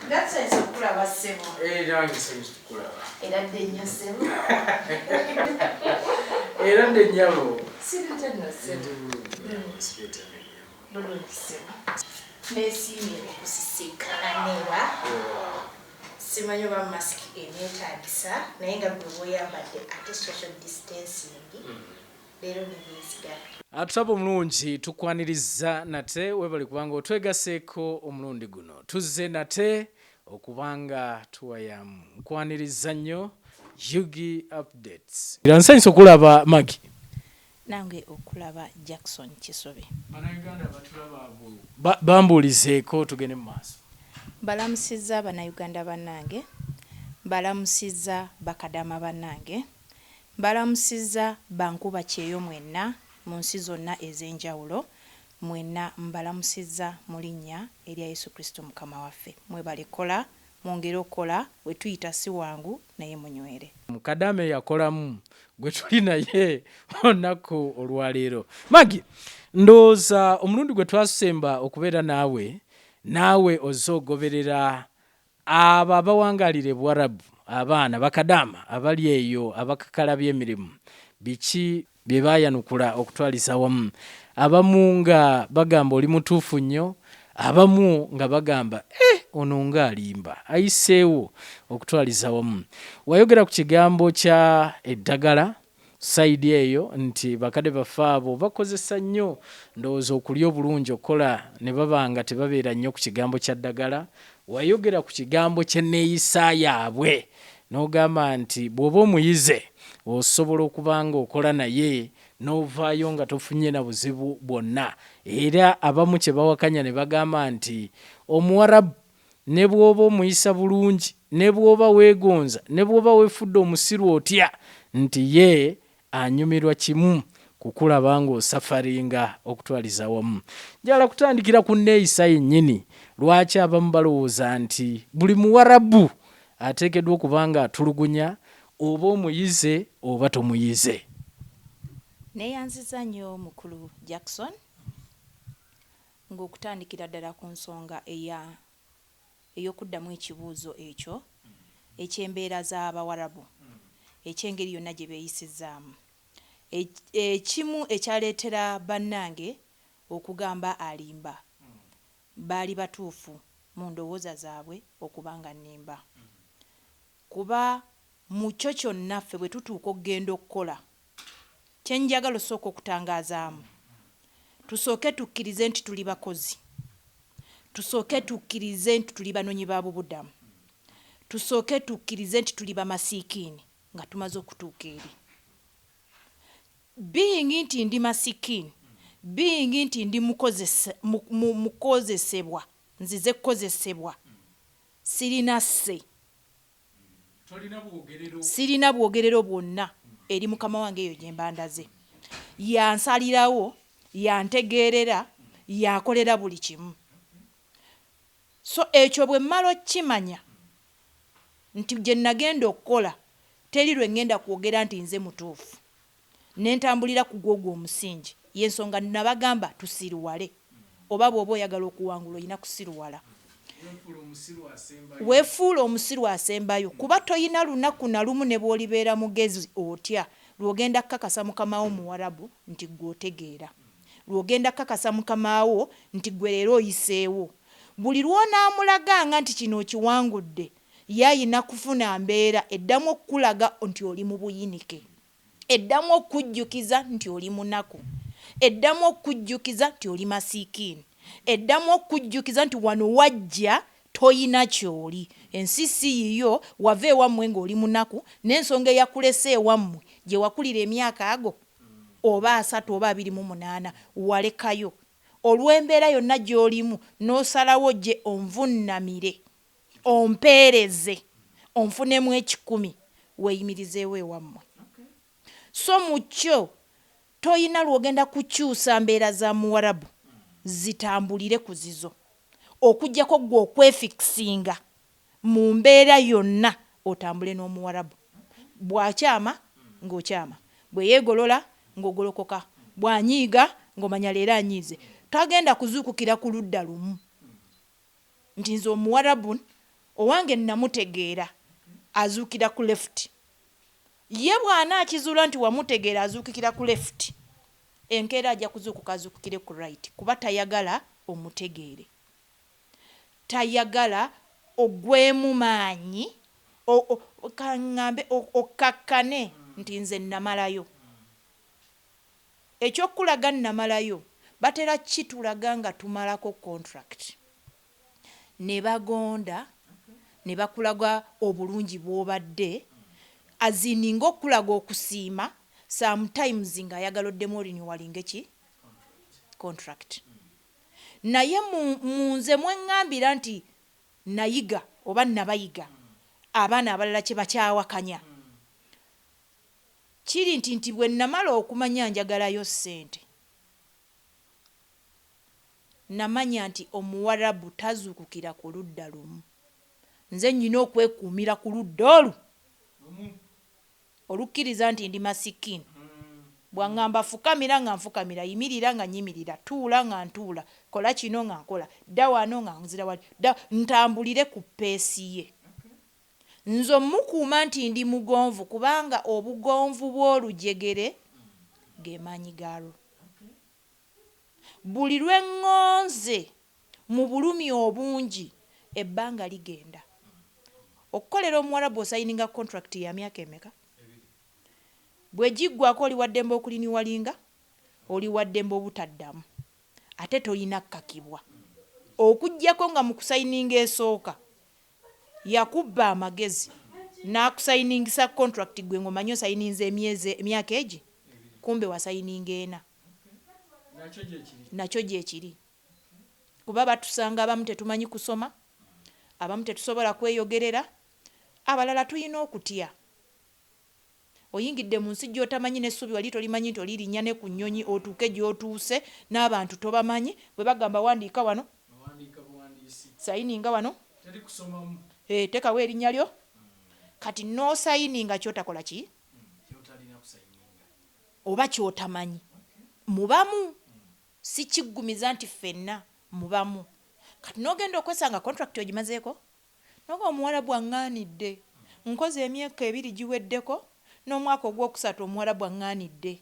That's why it's kulaba sebo. Nange senyiza kulaba. Era ddenya sebo. Era ndenyabo. Sirita na sebo. Sirita na Lolo sebo. Nesiimye okusisikana neba. Simanyi oba masiki eneetaagisa naye nga gwe bw'oyambadde ate social distancing leero nebeesiga. Atusaba omulungi tukwaniriza nate webali kubanga otwegaseeko omulundi guno tuzze nate okubanga tuwayamu nkwaniriza nnyo Yugi updates. Nsanyusa okulaba Magi. Nange okulaba Jackson Kisobe. Bannayuganda batulaba bambuulizeeko tugende mu maaso. Balamusizza bannayuganda bannange, balamusizza bakadama bannange, balamusizza bankuba kyeyo mwenna mu nsi zonna ez'enjawulo, mwenna mbalamusizza mu linnya erya Yesu Kristo Mukama waffe. Mwebalikola mwongere okola we tuyita si wangu naye munywere. Kadama yakolamu gwe tuli naye olunaku olwaleero. Magi, ndowooza omulundi gwe twasemba okubeera naawe ozoogoberera abo abawangalira Omuwalabu, abaana bakadama abali eyo abakakalabya emirimu, biki bye baayanukula okutwaliza wamu. Abamu nga bagamba oli mutuufu nnyo, abamu nga bagamba ono ng'alimba ayiseewo okutwaliza wamu. Wayogera ku kigambo kya eddagala sayidi eyo nti bakadde baffe abo bakozesa nnyo ndowooza okulya obulungi okukola ne babanga tebabeera nnyo ku kigambo kya ddagala. Wayogera ku kigambo ky'enneeyisa yaabwe n'ogamba nti bw'oba omuyize osobola okuba nga okola naye n'ovaayo nga tofunye na buzibu bwonna. Era abamu kye bawakanya ne bagamba nti Omuwalabu ne bw'oba omuyisa bulungi, ne bw'oba weegonza, ne bw'oba weefudde omusiru otya, nti ye anyumirwa kimu kukulaba ng'osafaringa okutwaliza wamu. Njala kutandikira ku nneeyisa yennyini. Lwaki abamu balowooza nti buli Muwalabu ateekeddwa okuba nga atulugunya oba omuyize oba tomuyize? Neeyanziza nnyo mukulu Jackson ng'okutandikira ddala ku nsonga ey'okuddamu ekibuuzo ekyo eky'embeera z'Abawalabu, eky'engeri yonna gye beeyisizaamu. Ekimu ekyaleetera bannange okugamba alimba, baali batuufu mu ndowooza zaabwe okuba nga nnimba. Kuba mu kyo kyonna ffe bwe tutuuka okugenda okukola, kye njagala osooka okutangazaamu, tusooke tukkirize nti tuli bakozi, tusooke tukkirize nti tuli banoonyi b'obubudamu, tusooke tukkirize nti tuli bamasikini nga tumaze okutuuka eri. Being nti ndi masikini, being nti ndi mukozesebwa, nzize kukozesebwa, sirina sse, sirina bwogerero bwonna eri Mukama wange eyo gye mbandaze. Yansalirawo, yantegeerera, yakolera buli kimu. So ekyo bwe mmala okkimanya nti gye nagenda okukola teri lwe ngenda kwogera nti nze mutuufu, ne ntambulira ku gwogwo omusingi, y'ensonga nabagamba tusiruwale. Oba bw'oba oyagala okuwangula olina kusiruwala. Weefuula omusiru asembayo, kuba toyina lunaku na lumu ne bw'olibeera mugezi otya lw'ogenda kukakasa Mukama wo Muwalabu nti gwe otegeera, lw'ogenda kukakasa Mukama wo nti gwe leero oyiseewo. Buli lw'onaamulaganga nti kino okiwangudde, ye ayina kufuna mbeera eddamu okukulaga nti oli mu buyinike, eddamu okujjukiza nti oli munaku, eddamu okujjukiza nti oli masiikini, eddamu okujjukiza nti wano wajja toyina kyoli, ensi si yiyo, wava ewammwe ng'oli munaku, n'ensonga eyakulesa ewammwe gye wakulira emyaka ago oba 3 oba 28 walekayo. Olw'embeera yonna gy'olimu n'osalawo gye onvunnamire, ompeereze, onfunemu 10, weeyimirizeewo ewammwe. So mu kyo toyina lw'ogenda kukyusa mbeera za Muwalabu zitambulire ku zizo, okuggyako gwe okwefikisinga mu mbeera yonna otambule n'Omuwalabu. Bw'akyama ng'okyama, bwe yeegolola ng'ogolokoka, bw'anyiiga ng'omanya leero anyiize. Tagenda kuzuukukira ku ludda lumu nti nze Omuwalabu owange namutegeera azuukira ku left ye bwana akizuula nti wamutegeera azuukikira ku left enkeera ajja kuzuukuka azuukukire ku right kuba tayagala omutegeere tayagala ogwemu maanyi kaŋŋambe okakkane nti nze namalayo ekyokulaga namalayo batera kitulaga nga tumalako contract ne bagonda ne bakulaga obulungi bw'obadde azini ng'okulaga okusiima sometimes ng'ayagala oddemu renewalling eki contract naye munze mweŋŋambira nti nayiga oba nabayiga abaana abalala kye bakyawakanya kiri nti bwe namala okumanya njagalayo ssente namanya nti omuwalabu tazuukukira ku ludda lumu nze nnyina okwekuumira ku ludda olukkiriza nti ndi masikini bwaŋŋamba fukamira nga nfukamira yimirira nga nyimirira tuula nga ntuula kola kino nga nkola dda wano nga nzira wali ntambulire ku peesi ye nze omukuuma nti ndi mugonvu kubanga obugonvu bw'olujegere ge maanyi gaalwo buli lweŋŋonze mu bulumi obungi ebbanga ligenda okukolera omuwalabu osayininga contract ya myaka emeka bwe giggwako oli waddembe okuliniwalinga oli waddembe obutaddamu ate tolina kkakibwa okuggyako nga mu kusayininga esooka yakubba amagezi n'akusayiningisa contract gwe ng'omanyi osayininza emyaka egi kumbe wasayininga ena nakyo gyekiri kuba batusanga abamu tetumanyi kusoma abamu tetusobola kweyogerera abalala tulina okutya oyingidde mu nsi gy'otamanyi n'essuubi wali tolimanyi nti olirinnya ne ku nnyonyi otuuke gy'otuuse n'abantu tobamanyi bwe bagamba wandiika wano sayininga wano tekawo erinnya lyo kati n'osayininga kyotakola ki oba kyotamanyi mubamu si kiggumiza nti ffenna mubamu kati n'ogenda okwesanga contract ogimazeeko noga omuwalabu aŋŋaanidde nkoze emyaka 2 giweddeko n'omwaka ogwokusatu omuwalabu aŋŋaanidde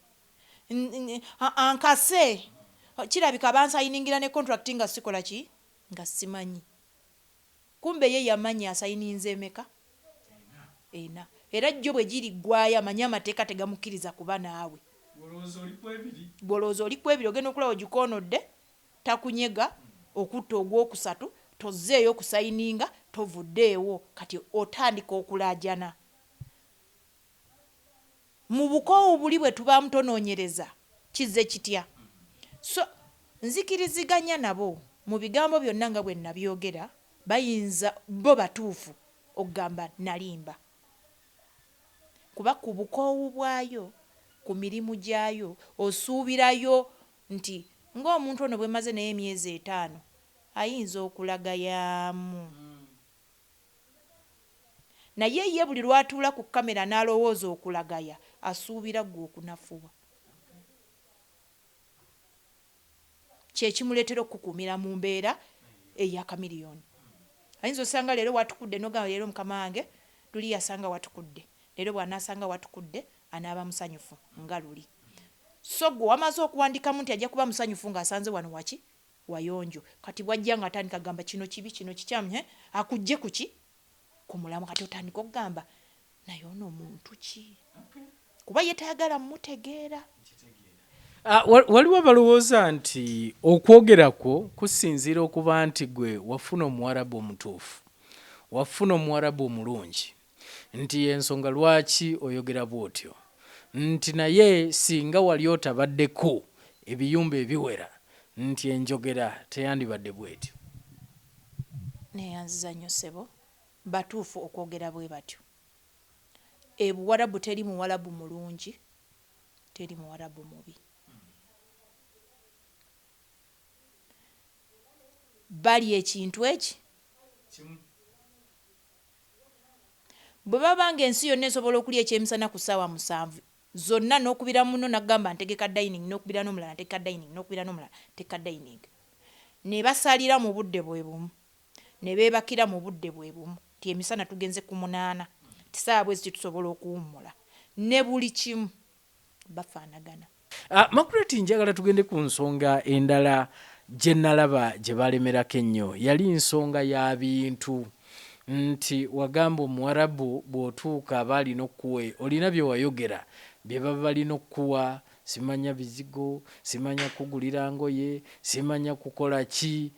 ankase kirabika bansayiningira ne contract nga sikola ki nga simanyi kumbe ye yamanya asayininze emeka ena era jjo bwe giri ggwayo amanyi amateeka tegamukkiriza kuba naawe bwolowooza oli kwebiri ogenda okulaba ogikoonodde takunyega okutta ogwokusatu tozzeeyo okusayininga tovuddeewo kati otandika okulaajana mu bukoowu buli bwe tubaamu tonoonyereza kizze kitya so nzikiriziganya nabo mu bigambo byonna nga bwe nabyogera bayinza bo batuufu okugamba nalimba kuba ku bukoowu bwayo ku mirimu gyayo osuubirayo nti ng'omuntu ono bwe maze naye emyezi 5 ayinza okulaga yaamu naye ye buli lwatuula ku kamera n'alowooza okulagaya asuubira ggwe okunafuwa kyekimuleetera okukuumira mu mbeera ey'akamiliyoni ayinza osanga leero watukudde nogamba leero mukama wange luli yasanga watukudde leero bw'anaasanga watukudde anaaba musanyufu nga luli so gwe wamaze okuwandikamu nti ajja kuba musanyufu ng'asanze wano waki wayonjo kati bwajja nga atandika gamba kino kibi kino kikyamu akujje kuki ku mulamu kati otandika okugamba naye ono muntu ki kuba ye tayagala mmutegeera waliwo balowooza nti okwogerako kusinziira okuba nti gwe wafuna omuwalabu omutuufu wafuna omuwalabu omulungi nti ensonga lwaki oyogera bw'otyo nti naye singa wali otabaddeko ebiyumba ebiwera nti enjogera teyandibadde bw'etyo neyanziza nnyo ssebo batuufu okwogera bwe batyo ebuwalabu teri muwalabu mulungi teri muwalabu mubi bali ekintu eki bwe babanga ensi yonna esobola okulya ekyemisana ku ssaawa 7 zonna n'okubira muno nagamba ntegeka dining n'okubira n'omulala ntegeka dining n'okubira n'omulala ntegeka dining ne basalira mu budde bwe bumu ne beebakira mu budde bwe bumu ti emisana tugenze ku 8 tisaawa bwezi tusobola okuwummula ne buli kimu bafaanagana. Makureti njagala tugende ku nsonga endala gye nalaba gye balemerako ennyo yali nsonga ya bintu nti wagamba omuwarabu bw'otuuka aba alina okuwa olina bye wayogera bye baba balina okuwa simanya bizigo simanya kugulira ngoye simanya kukola ki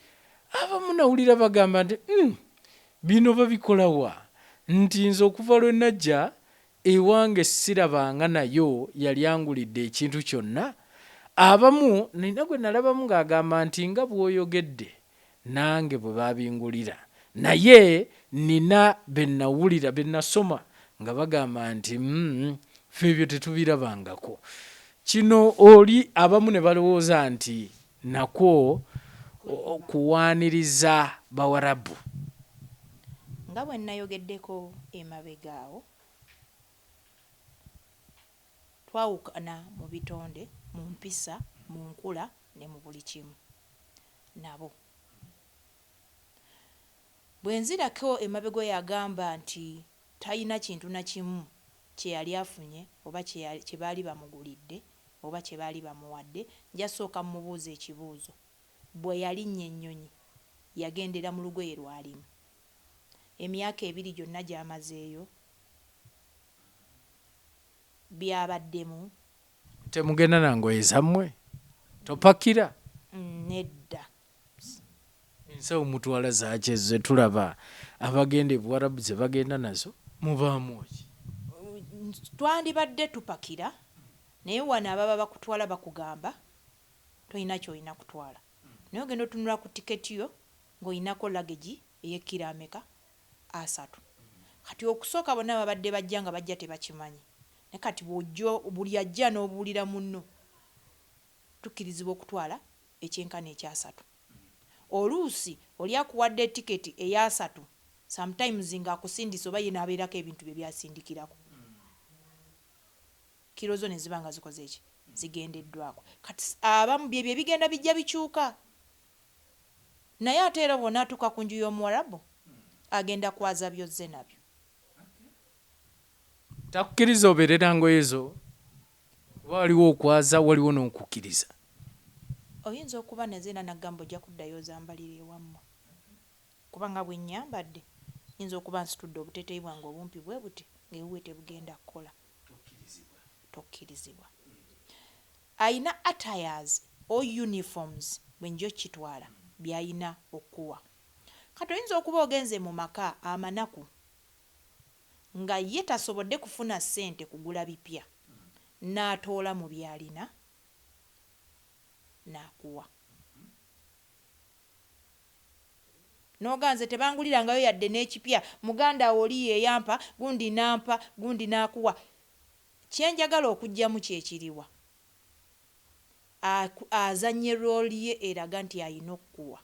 abamu nawulira bagamba nti bino babikolawa nti nze okuva lwe najja ewange sirabanga nayo yali angulidde ekintu kyonna. Abamu nina gwe nalabamu ng'agamba nti nga bw'oyogedde nange bwe babingulira naye nina be nawulira be nasoma nga bagamba nti ffe ebyo tetubirabangako. Kino oli abamu ne balowooza nti nakwo okuwaaniriza bawarabu. Nga bwe nayogeddeko emabegaawo twawukana mu bitonde mu mpisa mu nkula ne mu buli kimu nabo. Bwe nzirako emabego yagamba nti talina kintu na kimu kye yali afunye oba kye baali bamugulidde oba kye baali bamuwadde, njasooka mmubuuza ekibuuzo. Bwe yalinnya ennyonyi yagendera mu lugoye lwalimu emyaka 2 gyonna gy'amazeeyo byabaddemu. Temugenda nangoye zammwe topakira nedda ensawo mutwala zakyeze tulaba abagenda ebuwarabu ze bagenda nazo mubaamu ki? Twandibadde tupakira naye wano ababa bakutwala bakugamba tolina kyolina kutwala naye ogenda otunula ku tiketi yo ng'olinako lagegi ey'ekkiro ameka 3. Kati okusooka bonna babadde bajja nga bajja tebakimanyi ne kati bw'ojjo buli ajja n'obuulira munno tukkirizibwa okutwala ekyenkana ekya 3. Oluusi oli akuwadde etiketi eya 3 sometimes ng'akusindisa oba ye n'abeerako ebintu bye byasindikirako kiro zo ne ziba nga zikoze eki zigendeddwako. Kati abamu bye bigenda bijja bikyuka naye ate era bw'onaatuuka ku nju y'omuwarabu agenda kwaza byozze nabyo. Takukkiriza obeere nangoye zo oba waliwo okwaza waliwo n'okukkiriza. Oyinza okuba nezena nagamba ojja kuddayo zambalire ewammwe kubanga bwe nnyambadde yinza okuba nsitudde obuteteeyi bwange obumpi bwe buti ng'ewuwe tebugenda kukola. Tokkirizibwa. Ayina attires or uniforms bwe njo kitwala byayina okuwa. Kati oyinza okuba ogenze mu maka amanaku nga ye tasobodde kufuna ssente kugula bipya n'atoola mu byalina n'akuwa. N'oganze tebangulirangayo yadde n'ekipya muganda oli yeyampa gundi nampa gundi n'akuwa. Kyenjagala okugjamu kyekiriwa azanye rooli ye eraga nti ayina okukuwa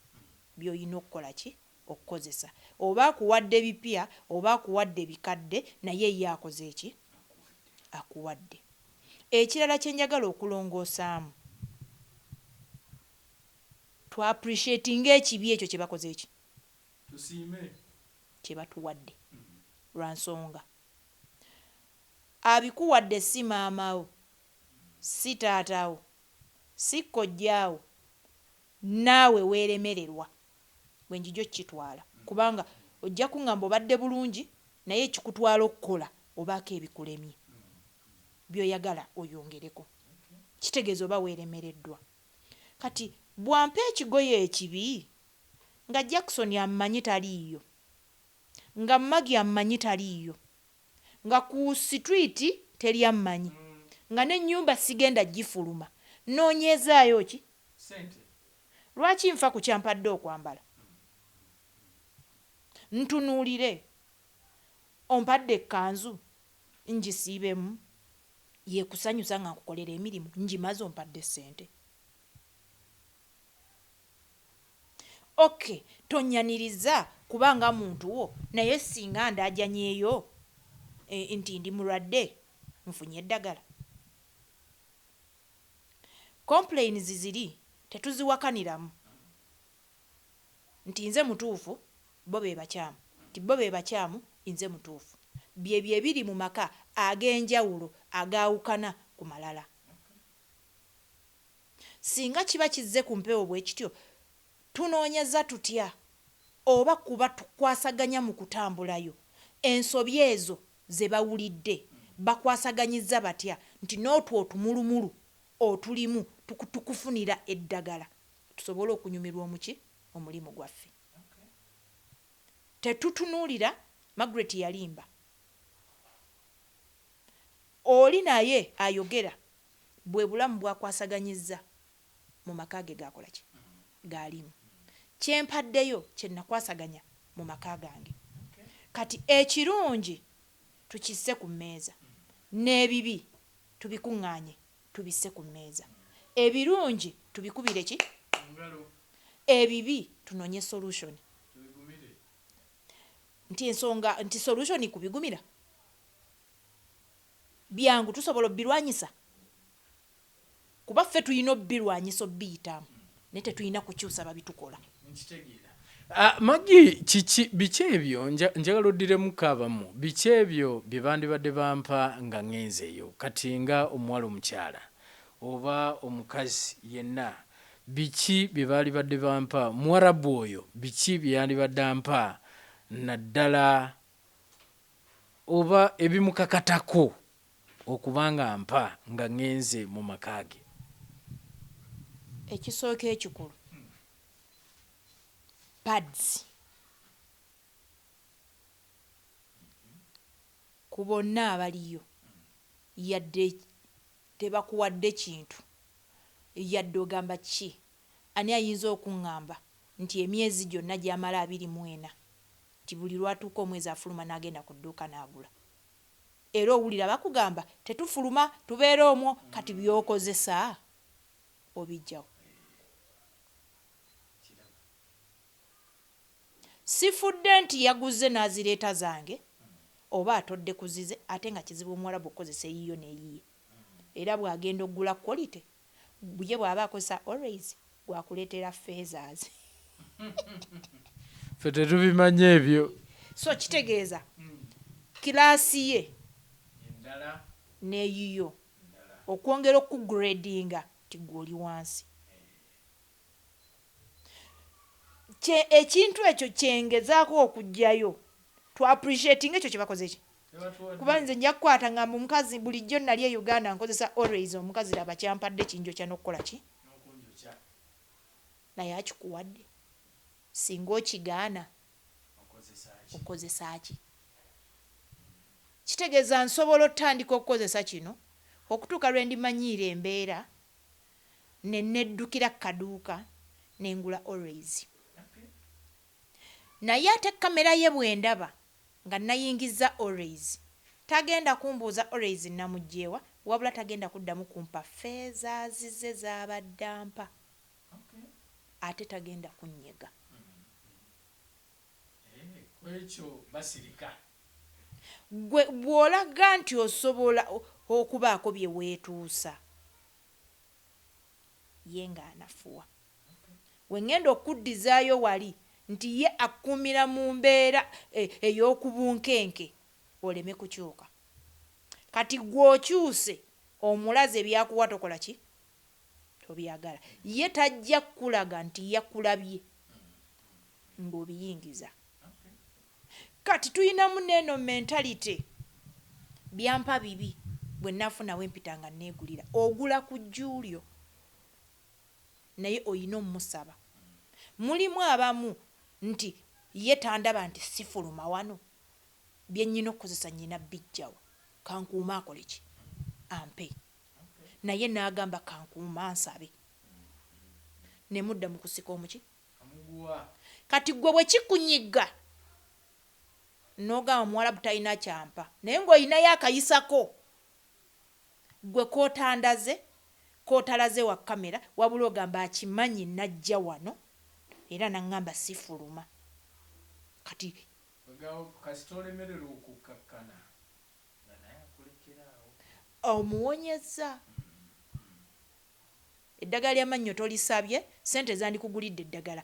by'olina okukola ki okukozesa oba akuwadde bipya oba akuwadde bikadde naye ye akoze eki akuwadde. Ekirala kyenjagala okulongoosaamu tu appreciating ekibi ekyo kye bakoze eki tusiime kye batuwadde lwa nsonga abikuwadde si maamawo si taatawo si kojjaawo naawe weeremererwa bwe njijo kitwala kubanga ojja kuŋŋamba obadde bulungi naye kikutwala okukola obaako ebikulemye by'oyagala oyongereko kitegeeza oba weeremereddwa. Kati bwampa ekigoye ekibi nga Jackson ammanyi taliiyo nga Magi ammanyi taliiyo nga ku street teri ammanyi nga n'ennyumba sigenda gifuluma noonyeezaayo ki sente. Lwaki nfa ku kyampadde okwambala ntunuulire ompadde ekkanzu ngisiibemu yeekusanyusa nga nkukolera emirimu ngimaze ompadde ssente. Okay, tonnyaniriza kubanga muntu wo naye singa ndaajanyeeyo nti ndi mulwadde nfunye eddagala. Complaints ziri tetuziwakaniramu nti nze mutuufu bo be bakyamu ti bo be bakyamu nze mutuufu bye biri mu maka ag'enjawulo agaawukana ku malala. Singa kiba kizze ku mpewo bwe kityo tunoonyeza tutya oba kuba tukwasaganya mu kutambulayo ensobi ezo ze bawulidde bakwasaganyizza batya nti n'otwo otumulumulu otulimu tukufunira eddagala tusobole okunyumirwa omulimu gwaffe. Tetutunuulira Margaret yalimba oli naye ayogera bwe bulamu bwakwasaganyizza mu maka ge gakola ki gaalimu kyempaddeyo kye nakwasaganya mu maka gange. Kati ekirungi tukisse ku mmeeza n'ebibi tubikuŋŋaanye tubisse ku mmeeza. Ebirungi tubikubire ki ebibi tunoonye solution nti solution kubigumira byangu tusobola obbirwanyisa kuba ffe tulina obbirwanyisa obbiyitamu naye tetulina kukyusa babitukola. Magi biki ebyo njagala oddiremu abamu biki ebyo bye bandibadde bampa nga ŋŋenzeeyo kati nga omuwala omukyala oba omukazi yenna biki bye baali badde bampa muwarabu oyo biki bye yandibadde ampa naddala oba ebimukakatako okubanga mpa nga ŋŋenze mu maka ge. Ekisooka ekikulu pads ku bonna abaliyo yadde tebakuwadde kintu yadde ogamba ki ani ayinza okuŋŋamba nti emyezi gyonna gy'amala 24 ti buli lwatuuka omwezi afuluma n'agenda ku dduuka n'agula era owulira bakugamba tetufuluma tubeera omwo kati by'okozesa obijjawo. Sifudde nti yaguze n'azireeta zange oba atodde kuzize ate nga kizibu omuwarabu okukozesa eyiyo n'eyiye era bw'agenda oggula quality ye bw'aba akozesa always gwakuleetera feezaazi ffe tetubimanya ebyo so kitegeeza kiraasi ye n'eyiyo okwongera okugradinga ti gw'oli wansi. Ekintu ekyo kyengezaako okugjayo tu appreciating ekyo kye bakoze ki kuba nze nja kukwata ngamba omukazi bulijjo nali e Uganda nkozesa always omukazi laba kyampadde kinjokya n'okukola ki naye akikuwadde singa okigaana okozesa ki. Kitegeeza nsobola otandika okukozesa kino okutuuka lwe ndimanyiira embeera ne neddukira kaduuka nengula always naye ate kamera ye bwendaba nga nayingiza always tagenda kumbuuza always namugjeewa wabula tagenda kuddamu kumpa feeza zize z'abadde ampa ate tagenda kunnyega ekyo basirika gwe bw'olaga nti osobola okubaako bye weetuusa ye ng'anafuwa wengenda okuddizaayo wali nti ye akkumira mu mbeera ey'okubunkenke oleme kukyuka kati gw'okyuse omulaze byakuwa tokola ki tobyagala ye tajja kulaga nti yakulabye ng'obiyingiza. Kati tuyinamu n'eno mentality byampa bibi bwe naafunawo empita nga neegulira ogula ku Julio naye oyina omusaba. Mulimu abamu nti ye tandaba nti sifuluma wano bye nnyina okukozesa nnyina bijjawa kankuuma akole ki ampe naye n'agamba kankuuma nsabe ne mudda mu kusika omuki kati gwe bwe kikunyiga n'ogamba omuwalabu talina kyampa naye ng'olinayo akayisako gwe kootalaze wa kamera wabula ogamba akimanyi najja wano era naŋŋamba sifuluma kati omuwonyeza eddagala ly'amannyo tolisabye sente zandikugulidde eddagala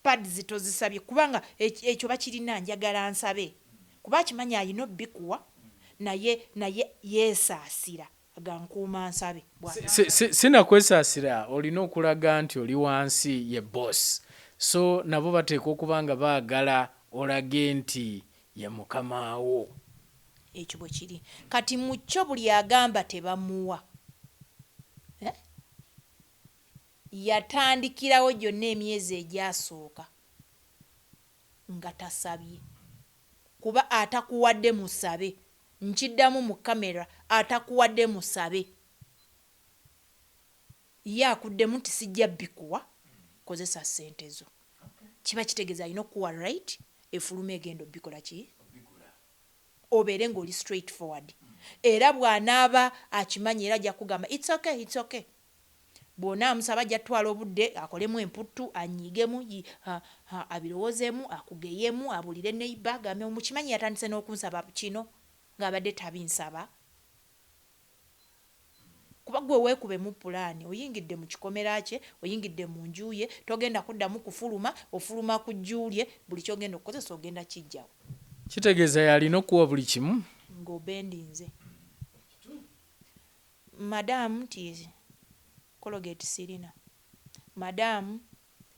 pads tozisabye kubanga ekyo bakirina njagala nsabe kuba kimanya alina obbikuwa naye yeesaasira agankuuma nsabe sinakwesaasira olina okulaga nti oli wansi ye boss so nabo bateeka okuba nga baagala olage nti ye mukamaawo ekyo bwe kiri kati mu kyo buli agamba tebamuwa yatandikirawo gyonna emyezi egyasooka nga tasabye kuba atakuwadde musabe nkiddamu mu kamera atakuwadde musabe ye akuddemu nti sijja bikuwa kozesa ssente zo kiba kitegeeza alina okuwa right efuluma egenda obbikola ki obeere ng'oli straight forward era bw'anaaba akimanyi era ajja kugamba it's okay bw'ona amusaba ajja twala obudde akolemu emputtu anyiigemu abirowoozeemu akugeyemu abulire neiba gambe mukimanyi yatandise n'okunsaba kino ng'abadde tabinsaba kuba gwe weekube mu pulaani oyingidde mu kikomera kye oyingidde mu nju ye togenda kuddamu kufuluma ofuluma ku jju lye buli kyogenda okukozesa ogenda kijjawo kitegeeza yalina okuwa buli kimu ng'obendinze madamu nti kologeti sirina madamu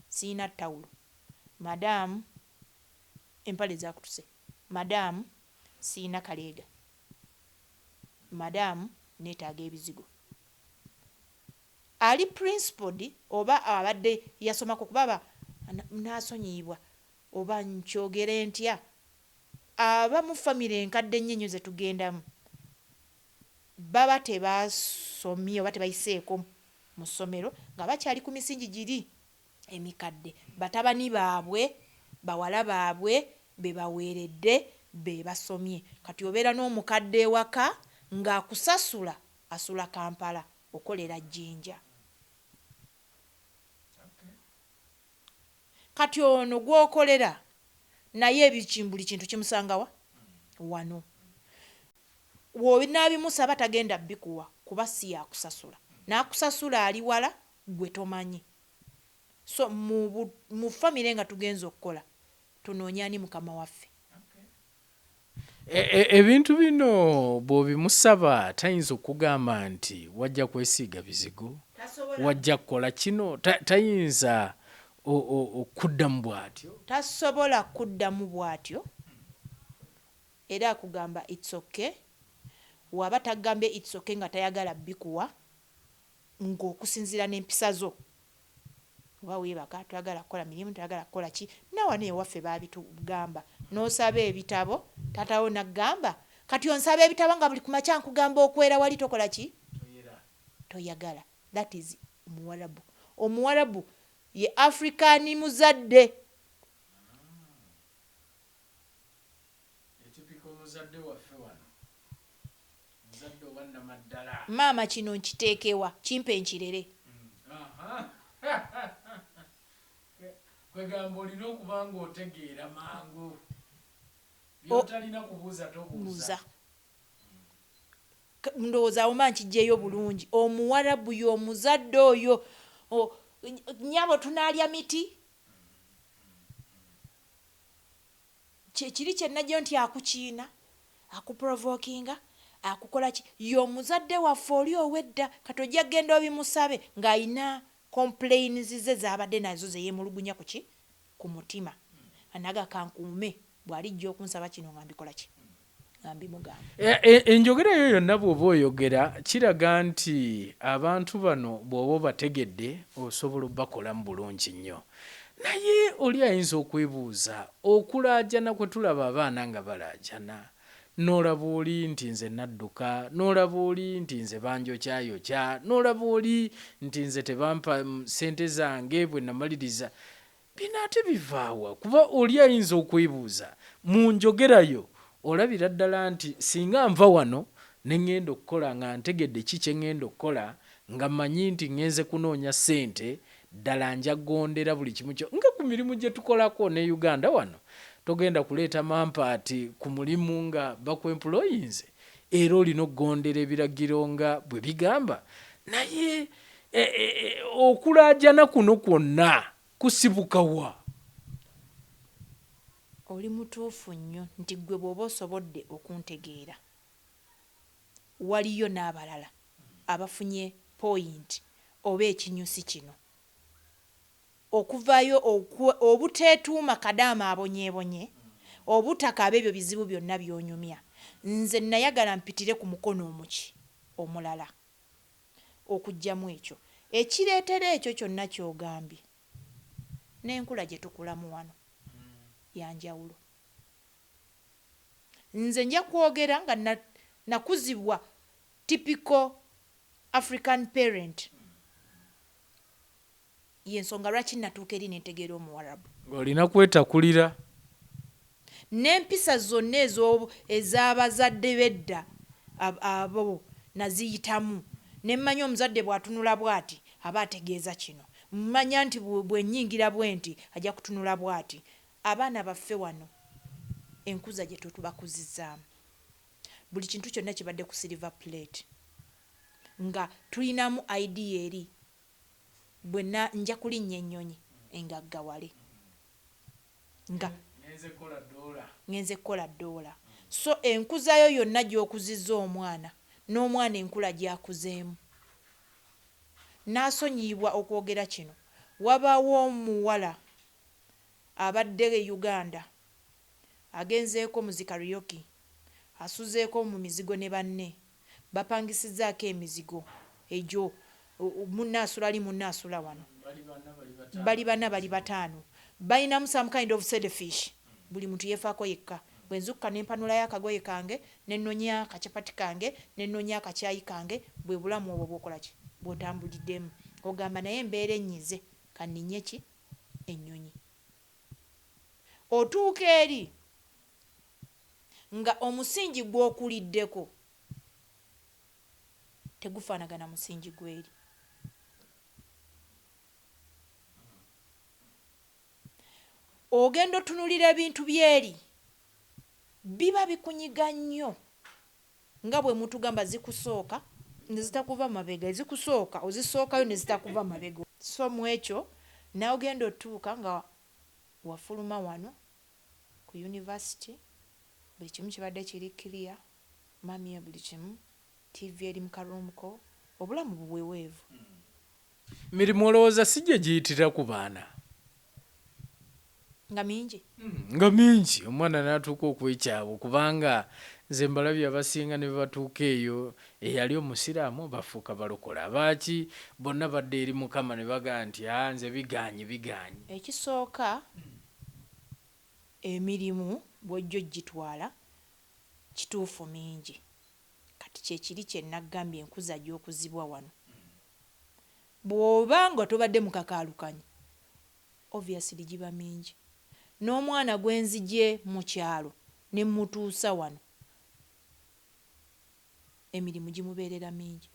siina ttawulo madamu empale zakutuse madamu siina kaleega madamu neetaaga ebizigo ali principled oba abadde yasomako kuba nasonyiyibwa oba nkyogere ntya aba mu famire enkadde ennyo ze tugendamu baba tebasomye oba tebayiseeko mu ssomero nga bakyali ku misingi giri emikadde batabani baabwe bawala baabwe be baweeredde be basomye kati obeera n'omukadde ewaka ng'akusasula asula Kampala okolera Jjinja kati ono gw'okolera naye buli kintu kimusangawa wano w'onaabimusaba tagenda bikuwa kuba si yakusasula n'akusasula ali wala gwe tomanyi so mu famire nga tugenza okukola tunoonya ani mukama waffe ebintu bino bw'obimusaba tayinza okugamba nti wajja kwesiiga bizigo wajja kukola kino tayinza okuddamu bw'atyo tasobola kuddamu bw'atyo era akugamba it's okay waba tagambye it's okay nga tayagala bikuwa ng'okusinziira n'empisa zo oba weebaka tuyagala kukola mirimu tuyagala kukola ki nawa neewaffe baabitugamba n'osaba ebitabo tatawo naggamba kati onsaba ebitabo nga buli kumakya nkugamba okwera wali tokola ki toyagala that is omuwalabu ye afrikaani muzadde maama kino nkiteekewa kimpe nkirere kwegamba olina okuba ng'otegeera mangu byotalina kubuuza tobuuza ndowooza awoma nkijjeeyo bulungi omuwalabu y'omuzadde oyo nyabo tunaalya miti kiri kyennajyo nti akukiina akuprovokinga akukola ki y'omuzadde waffe oli owedda kati ojja genda obimusabe ng'ayina complaints ze zaabadde nazo zeyeemulugunya ku mutima anaga kankuume bw'alijja okunsaba kino nga mbikola ki nga mbimugamba enjogera yo yonna bw'oba oyogera kiraga nti abantu bano bw'oba obategedde osobola obbakolamu bulungi nnyo naye oli ayinza okwebuuza okulaajana kwe tulaba abaana nga balaajana n'olaba oli nti nze nadduka n'olaba oli nti nze banjokyayokya n'olaba oli nti nze tebampa ssente zange bwe namaliriza bino ate bivaawa kuba oli ayinza okwebuuza mu njogerayo olabira ddala nti singa nva wano ne ŋŋenda okukola nga ntegedde ki kye ŋŋenda okukola nga mmanyi nti ŋŋenze kunoonya ssente ddala njagondera buli kimu kyo nga ku mirimu gye tukolako ne Uganda wano togenda kuleeta mampaati ku mulimu nga bakwemployinze era olina okugondera ebiragiro nga bwe bigamba naye okulaajana kuno kwonna kusibukawa oli mutuufu nnyo nti gwe bw'oba osobodde okuntegeera waliyo n'abalala abafunye point oba ekinyusi kino okuvaayo obuteetuuma Kadama abonyeebonye obutakaaba ebyo bizibu byonna by'onyumya. Nze nayagala mpitire ku mukono omuki omulala okuggyamu ekyo ekireetera ekyo kyonna ky'ogambye n'enkula gye tukulamu wano yanjawulo. Nze nja kwogera nga nakuzibwa typical African parent y'ensonga lwaki natuuka eri nentegeera omuwarabu. Olina kwetakulira n'empisa zonna ez'abazadde bedda abo naziyitamu ne mmanya omuzadde bw'atunula bw'ati aba ategeeza kino, mmanya nti bwe nnyingira bwe nti ajja kutunula bw'ati. Abaana baffe wano enkuza gye tutubakuzizaamu buli kintu kyonna kibadde ku silver plate nga tulinamu idea eri bwenna nja kulinnya ennyonyi engaggawale nga ngenze kukola ddoola. So enkuzayo yonna gy'okuzizza omwana n'omwana enkula gy'akuzeemu. N'asonyiyibwa okwogera kino, wabaawo omuwala abadde e Uganda agenzeeko mu zikariyoki asuzeeko mu mizigo ne banne bapangisizzaako emizigo egyo munnaasula ali munnaasula wano bali bana bali bataano balinamu some kind of selfish buli muntu yeefaako yekka. Bwe nzukka ne mpanulayo akagoye kange ne nnonya akacapati kange ne nnonya akacaayi kange bwe bulamu obwo bw'okola ki bw'otambuliddemu ogamba naye embeera ennyize kanninye ki ennyonyi. Otuuka eri nga omusingi gw'okuliddeko tegufaanagana musingi gw'eri. Ogenda otunulira ebintu by'eri biba bikunyiga nnyo nga bwe mutugamba zikusooka ne zitakuva mabega, ezikusooka ozisookayo ne zitakuva mabega. So mu ekyo nawe ogenda otuuka nga wafuluma wano ku university buli kimu kibadde kiri clear, mami ya buli kimu, TV eri mu karumuko, obulamu buweweevu. Mirimu olowooza si gye giyitira ku baana nga mingi nga mingi omwana n'atuuka okwekyabo kubanga nze mbalabye abasinga ne batuuka eyo eyali omusiraamu bafuuka balokola abaaki bonna badde eri Mukama ne bagaa nti nze biganye. Ekisooka emirimu bw'ojjo gitwala kituufu mingi kati kyekiri kye naggambye enkuza gy'okuzibwa wano bw'oba nga tobadde mu kakaalukanye obviously giba mingi. N'omwana gwenzigye mu kyalo ne mutuusa wano emirimu gimubeerera mingi.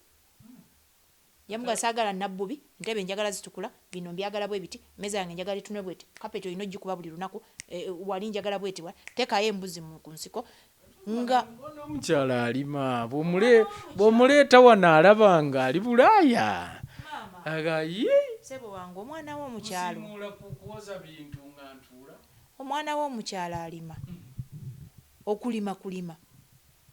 Yamuga saagala nabbubi, ntebe njagala zitukula, bino mbyagala bwe biti, meza yange njagala etunwe bweti, kapeti olina ogikuba buli lunaku, wali njagala bweti, teekayo embuzi ku nsiko nga omukyala alima bw'omuleeta wano alaba nga ali Bulaaya. Sebo wange omwana w'omukyalo omwana w'omukyalo alima kulima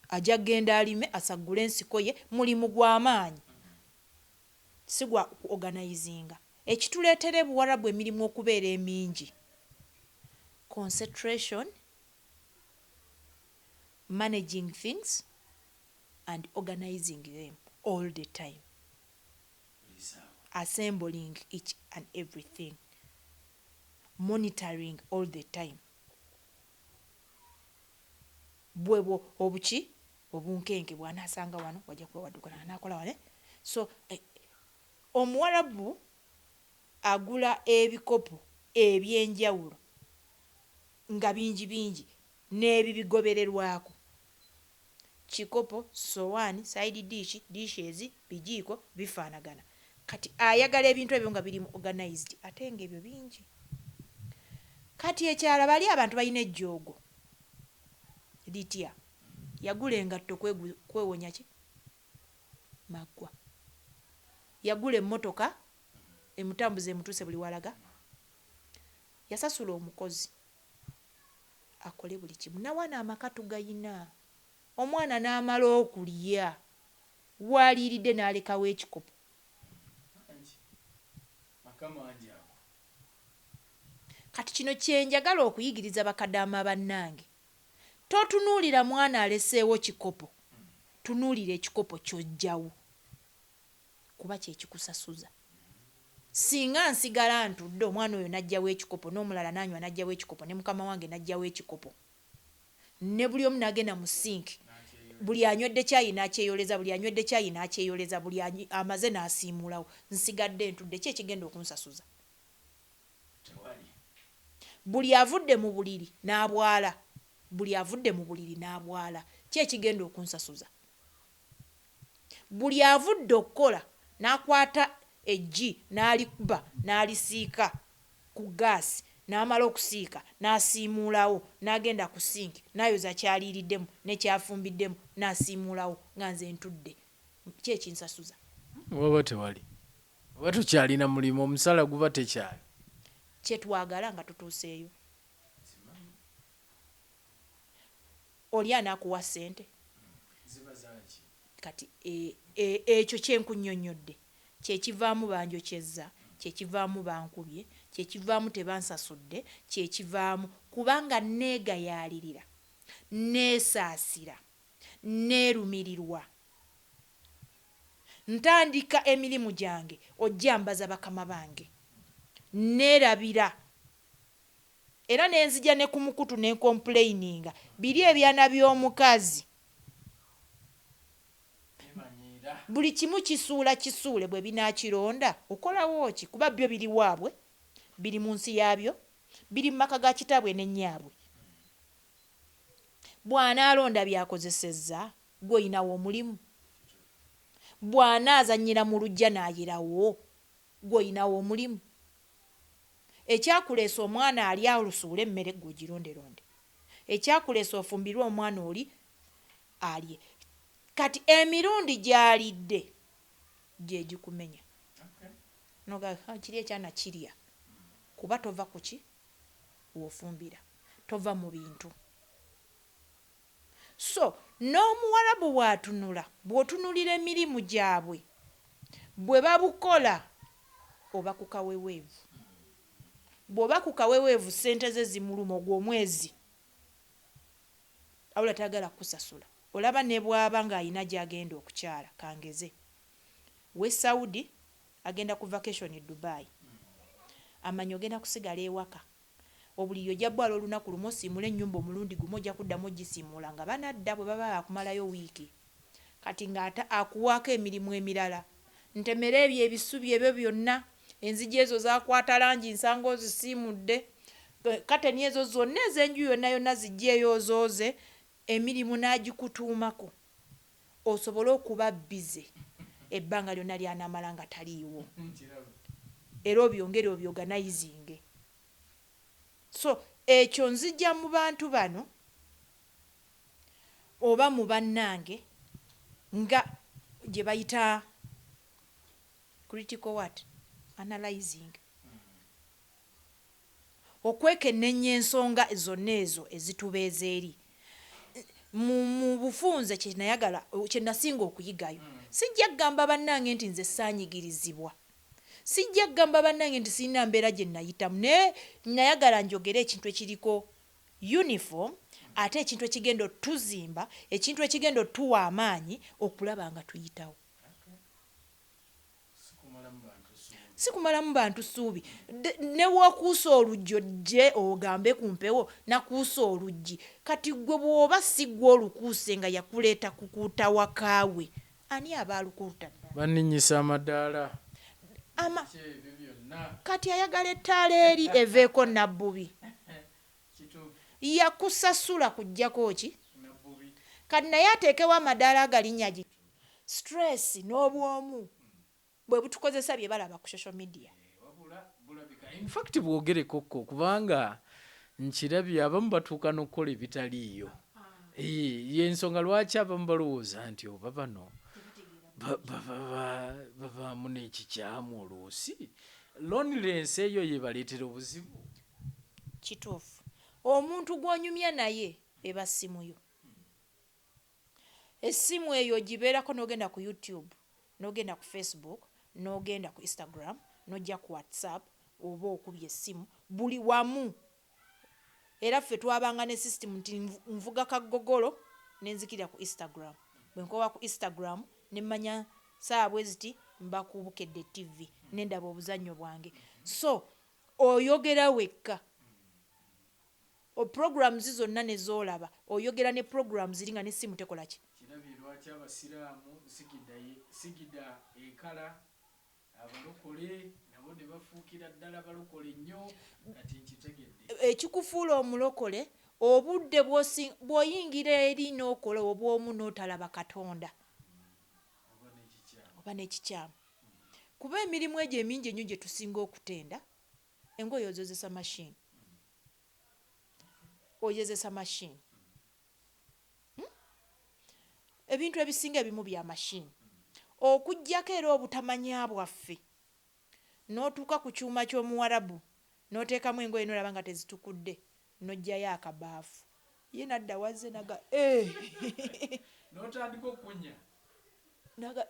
ajja genda alime asaggule ensiko ye mulimu gw'amaanyi si gwa organizinga. Ekituleetera Buwarabu emirimu okubeera emingi concentration, managing things and organizing them all the time, assembling each and everything, monitoring all the time. Bwebo obuki obunkenke bw'anaasanga wano wajja kuba waddukana anaakola wane. So Omuwarabu agula ebikopo ebyenjawulo nga bingi n'ebibigobererwako. Kikopo, sowaani, side dish, dishes, bijiiko bifaanagana. Kati ayagala ebintu ebyo nga biri organized ate ng'ebyo bingi. Kati ekyala bali abantu balina ejjoogo litya yagula engatto kwewonya ki maggwa, yagula emmotoka emutambuza emutuuse buli walaga, yasasula omukozi akole buli kimu. Nawana amaka tugayina. Omwana n'amala okulya waliiridde n'alekawo ekikopo. Kati kino kyenjagala okuyigiriza bakadaama bannange. Totunuulira mwana aleseewo kikopo, tunuulira ekikopo ky'ojjawo kuba kyekikusasuza. Singa nsigala ntudde omwana oyo n'ajjawo ekikopo, n'omulala n'anywa n'ajjawo ekikopo, ne mukama wange n'ajjawo ekikopo, ne buli omu n'agenda mu sinki, buli anywedde caayi n'akyeyoleza, buli anywedde caayi n'akyeyoleza, buli amaze n'asiimulawo, nsigadde ntudde, ki ekigenda okunsasuza? Buli avudde mu buliri n'abwala, buli avudde mu buliri n'abwala, ki ekigenda okunsasuza? Buli avudde okukola n'akwata eggi n'alikuba n'alisiika ku gaasi, n'amala okusiika n'asiimulawo, n'agenda ku sinki n'ayoza kyaliiriddemu n'ekyafumbiddemu n'asiimulawo nga nze ntudde, ki ekinsasuza? Waba tewali, oba tukyalina mulimu, omusala guba tekyali. Kyetwagala nga tutuuseeyo. Oli anaakuwa ssente kati ekyo kyenkunnyonnyodde kyekivaamu banjokyezza, kyekivaamu bankubye, kyekivaamu tebansasudde, kyekivaamu kubanga neegayaalirira, neesaasira, neerumirirwa, ntandika emirimu gyange ojja mbaza bakama bange, neerabira era nenzija ne ku mukutu ne complaininga biri ebyana by'omukazi. Buli kimu kisuule bwe binaakironda okolawo ki? Kuba byo biri waabwe, biri mu nsi yaabyo, biri mu maka ga kitaabwe ne nnyaabwe. Bw'anaalonda byakozesezza, gwe oyinawo omulimu. Bw'anaazannyira mu luggya n'ayerawo, gwe oyinawo omulimu. Ekyakuleesa omwana ali olusuule emmere gwe ogironderonde. Ekyakuleesa ofumbirwe omwana oli alye. Kati emirundi gy'alidde gye gikumenya. Noga kiri ekyana kirya. Kuba tova ku ki? W'ofumbira. Tova mu bintu. So, n'omuwalabu bw'atunula, bw'otunulira emirimu gyabwe, bwe babukola, oba ku kaweweevu. Bw'oba ku kaweweevu ssente ze zimuluma ogw'omwezi, awula tagala kusasula. Olaba ne bw'aba ng'ayina gy'agenda okukyala, kangeze. We Saudi agenda ku vacation e Dubai. Amanyi ogenda kusigala ewaka. Obuliri ojja bwala olunaku lumu osiimula ennyumba omulundi gumu ojja kuddamu ogisiimula nga banadda bwe baba akumalayo wiiki. Kati ng'akuwaako emirimu emirala. Ntemera ebyo ebisubi ebyo byonna, enzigi ezo zaakwata langi nsanga ozisiimudde, kateni ezo zonna ez'enju yonna zijjeeyo ozooze, emirimu n'agikutuumako osobole okuba bize ebbanga lyonna ly'anaamala nga taliiwo, era obyongere obyorganizinge. So ekyo nzija mu bantu bano oba mu bannange nga gye bayita critical what? Analyzing. Okwekennenya ensonga zonna ezo ezitubeeza eri. Mu bufunze kye nasinga okuyigayo. Sijja kugamba bannange nti nze saanyigirizibwa. Sijja kugamba bannange nti sirina mbeera gye nayitamu. Naye nayagala njogere ekintu ekiriko uniform, ate ekintu ekigenda otuzimba, ekintu ekigenda otuwa amaanyi okulaba nga tuyitawo. Si kumalamu bantu ssuubi. Ne w'okuusa oluggi ojje ogambe ku mpewo nakuusa oluggi. Kati gwe bw'oba si gwe olukuuse nga yakuleeta kukuuta wakaawe, ani aba alukuuta? Banninyisa amadaala. Kati ayagala ettaala eri eveeko nabbubi. Yakusasula kuggyako ki? Kati naye ateekewo amadaala agalinnya gi. Stress n'obwomu bwe butukozesa bye balaba ku social media. In fact bwogerekokko kubanga nkirabye abamu batuuka n'okukola ebitaliiyo. Y'ensonga lwaki abamu balowooza nti oba bano babaamu n'ekikyamu oluusi. Loneliness eyo yebaleetera obuzibu. Kituufu. omuntu gw'onyumya naye eba ssimu yo. Essimu eyo gibeerako n'ogenda ku YouTube, n'ogenda ku Facebook, n'ogenda ku Instagram, n'ojja ku WhatsApp oba okubye essimu buli wamu. Era ffe twabanga ne system nti nvuga kaggogolo nenzikira ku Instagram. Bwe nkoba ku Instagram ne mmanya saabwe ziti mba ku Bukedde TV nendaba obuzannyo bwange. So oyogera wekka. Programs zonna ne zoolaba oyogera ne programs ziringa n'essimu tekola ki. Kirabye lwaki abasiraamu sigida ekala abalokole nabo ne bafuukira ddala balokole nnyo kati nkitegedde. Ekikufuula omulokole obudde bw'oyingira eri n'okola obw'omu n'otalaba Katonda oba n'ekikyamu. Kuba emirimu egyo emingi ennyo gye tusinga okutenda, engoye ozozesa machine. Oyezesa machine. Ebintu ebisinga ebimu bya machine. Okuggyako era obutamanya bwaffe. N'otuuka ku kyuma ky'omuwalabu n'oteekamu engoye n'olaba nga tezitukudde n'oggyayo akabaafu. Ye nadda wazze naga n'otandika okunya. Naga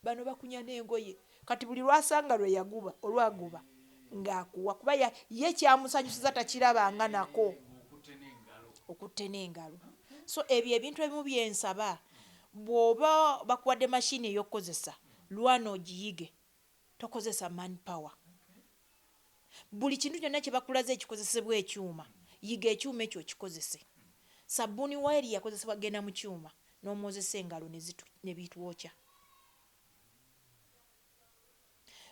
bano bakunya n'engoye. Kati buli lwasanga olwaguba ng'akuwa kuba ye kyamusanyusiza takirabanga nako. Okutte n'engalo. So ebyo ebintu ebimu byensaba bw'oba bakuwadde machine ey'okkozesa lwana ogiyige tokozesa manpower. Buli kintu kyonna kye bakulaze ekikozesebwa ekyuma yiga ekyuma ekyo kikozese. Sabbuuni waeri yakozesebwa genda mu kyuma n'omwozesa engalo ne bitwokya.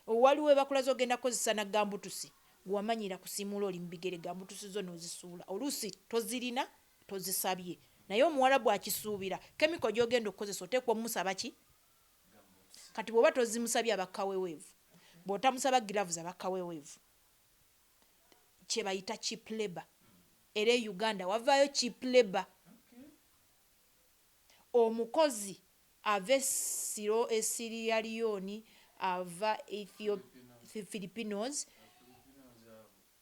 Waliwo bakulaze ogenda kozesa na gambutusi gwamanyira kusiimula oli mu bigere gambutusi zo n'ozisuula. Oluusi tozirina tozisabye naye omuwalabu akisuubira kemiko gy'ogenda okukozesa oteekwa omusaba ki. Kati bw'oba tozimusabye abakaweweevu, bw'otamusaba gloves abakaweweevu, kye bayita cheap labor. Era e Uganda wavaayo cheap labor. Omukozi ava Sierra Leone, ava Filipinos,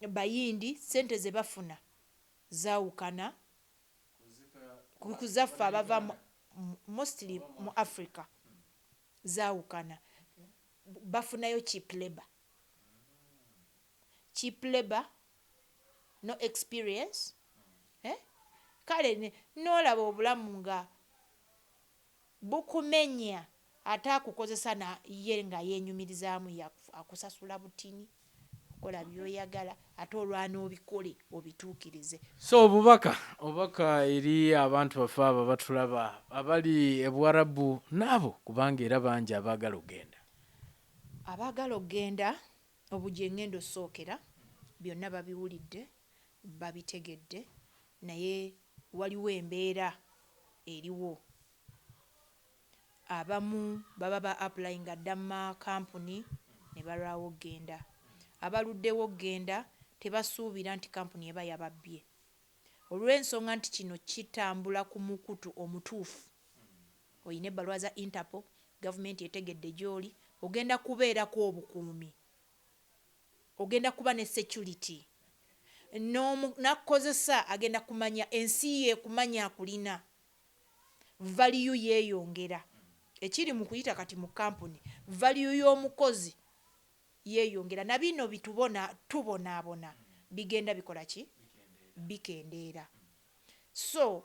Bayindi, sente ze bafuna zaawukana kuzaffe abava mostly mu Africa zaawukana. Bafunayo cheap labor. Cheap labor, no experience. Kale n'olaba obulamu nga bukumenya ate akukozesa na ye nga yeenyumirizaamu akusasula butini okola by'oyagala ate olwana obikole obituukirize. So obubaka eri abantu baffe abo batulaba abali e Buwarabu naabo kubanga era bangi abaagala ogenda. Abaagala ogenda obujje ngendo sookera byonna babiwulidde babitegedde naye waliwo embeera eriwo. Abamu baba ba applying adda mu kampuni ne balwawo ogenda. Abaluddewo ogenda tebasuubira nti kampuni eba yababbye olw'ensonga nti kino kitambula ku mukutu omutuufu. Oyina ebbaluwa za Interpol, gavumenti etegedde gy'oli, ogenda kubeerako obukuumi, ogenda kuba ne security. N'akozesa agenda kumanya ensi ye kumanya akulina. Value yeeyongera. Ekiri mu kuyita kati mu kampuni, value y'omukozi yeeyongera. Na bino tubonaabona bigenda bikola ki? Bikendeera. So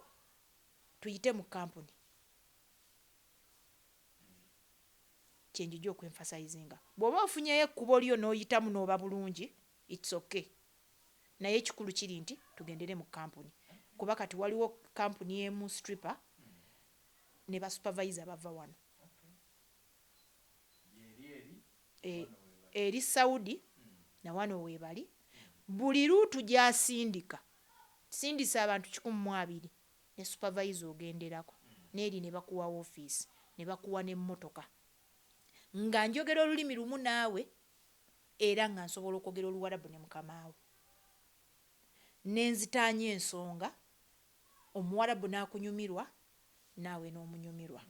tuyite mu kampuni kyenjija okwenfasizinga. Bw'oba ofunyeyo ekkubo lyo n'oyitamu n'oba bulungi, it's okay. Naye ekikulu kiri nti tugendere mu kampuni. Kuba kati waliwo kampuni emu stripper ne ba supervisor bava wano. Eri Saudi na wano weebali. Buli luutu gy'asindika sindisa abantu 120 ne supervisor ogenderako. N'eri ne bakuwa office ne bakuwa n'emmotoka. Nga njogera olulimi lumu naawe era nga nsobola okwogera Oluwarabu ne mukamaawo. Nenzitaanya ensonga Omuwarabu n'akunyumirwa naawe n'omunyumirwa.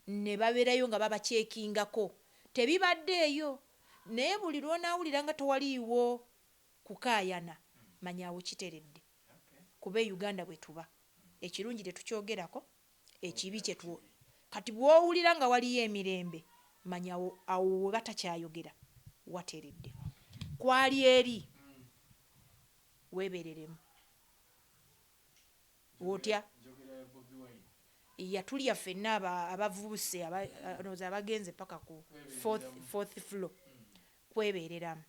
Ne babeerayo nga babakyekingako. Tebibaddeeyo naye buli lw'onaawulira nga tewaliiwo kukaayana manyaawo kiteredde. kuba Uganda bwe tuba ekirungi tetukyogerako ekibi kyetu kati bw'owulira nga waliyo emirembe manya awo we batakyayogera wateredde kwali eri weebereremu otya yatulya ffenna abavuuse abagenze paka ku fourth floor kwebereramu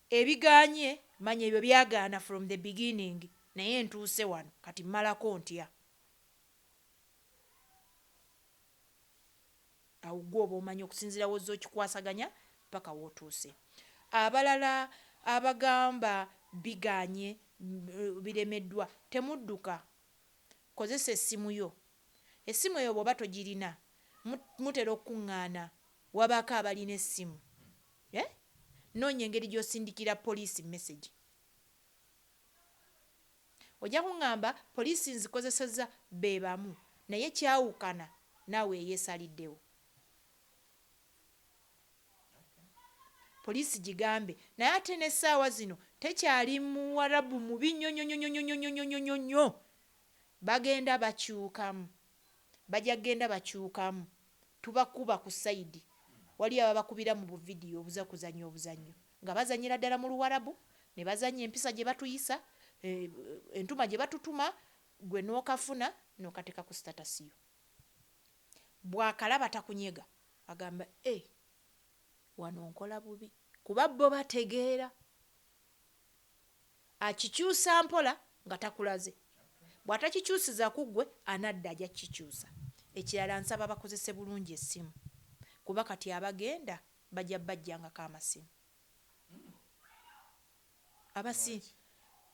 ebiganye manya ebyo byagaana from the beginning naye ntuuse wano kati mmalako ntya awo gwe oba omanya okusinziira wozza okikwasaganya paka wootuuse abalala abagamba biganye biremeddwa temudduka kozesa essimu yo bw'oba togirina mutera okuŋŋaana wabaako abalina essimu noonya engeri gy'osindikira poliisi message ojja kuŋŋamba poliisi nzikozesezza be bamu naye kyawukana naawe eyeesaliddewo poliisi gigambe naye ate n'essaawa zino tekyali muwarabu mubi nnyo bagenda bakyukamu bajja kgenda bakyukamu tubakuba ku sayidi wali ababakubira mu buvidiyo obuza kuzannya obuzannyo nga bazannyira ddala mu luwarabu ne bazannya empisa gye batuyisa entuma gye batutuma gwe n'okafuna n'okateeka ku statasiyo bw'akalaba takunyega agamba wano nkola bubi kuba bo bategeera akikyusa mpola nga takulaze bw'atakikyusiza ku ggwe anadda ajja kikyusa ekirala nsaba bakozese bulungi essimu kuba kati abagenda bajja bajjangako amasimu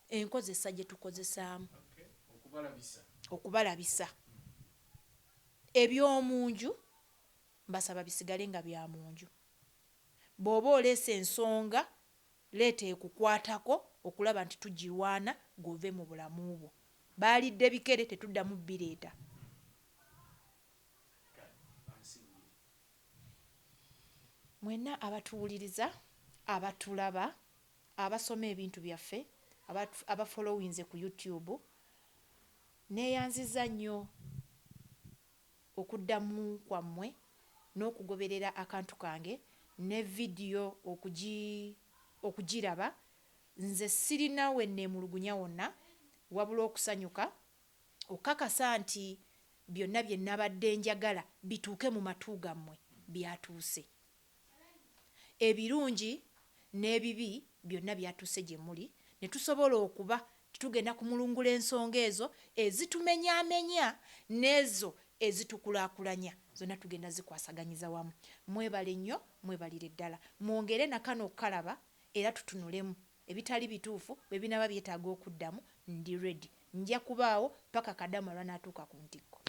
enkozesa gye tukozesaamu okubalabisa eby'omunju mbasaba bisigale nga bya munju bw'oba oleese ensonga leeta ekukwatako okulaba nti tugirwana gove mu bulamu bwo baalidde bikere tetuddamu bireeta mwenna abatuwuliriza abatulaba abasoma ebintu byaffe abafollowinze ku YouTube neeyanziza nnyo okuddamu kwammwe n'okugoberera akantu kange ne vidiyo okugiraba nze sirina we neemulugunya wonna wabula okusanyuka okakasa nti byonna bye nabadde njagala bituuke mu matu gammwe byatuuse ebirungi n'ebibi byonna byatuuse gye muli ne tusobola okuba tugenda kumulungula ensonga ezo ezitumenyaamenya n'ezo ezitukulaakulanya zonna tugenda zikwasaganyiza wamu mwebale nnyo mwebalire ddala mwongere nakano okukalaba era tutunulemu ebitali bituufu bwe binaba byetaaga okuddamu ndi ready nja kubaawo paka Kadama lwanaatuuka ku ntikko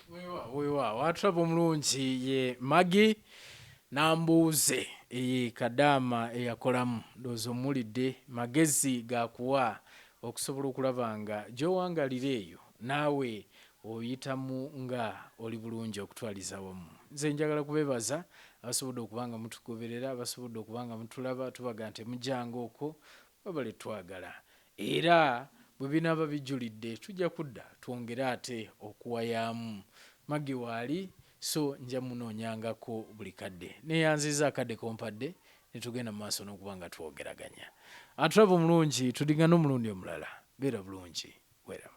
weewaawo atulaba omulungi ye Magi nambuuze Kadama eyakolamu ndowooza omulidde magezi gakuwa okusobola okulaba nga gy'owangalira eyo naawe oyitamu nga oli bulungi okutwaliza wamu nze njagala kubeebaza abasobodde okubanga mutugoberera abasobodde okubanga mutulaba tubaga nti mujjanga okwo babale twagala era bwe binaaba bijjulidde tujja kudda twongere ate okuwayaamu Magi waali so nja munoonyangako buli kadde neeyanziza akadde kompadde ne tugenda mu maaso n'okuba nga twogeraganya atulaba omulungi tudingana omulundi omulala beera bulungi weera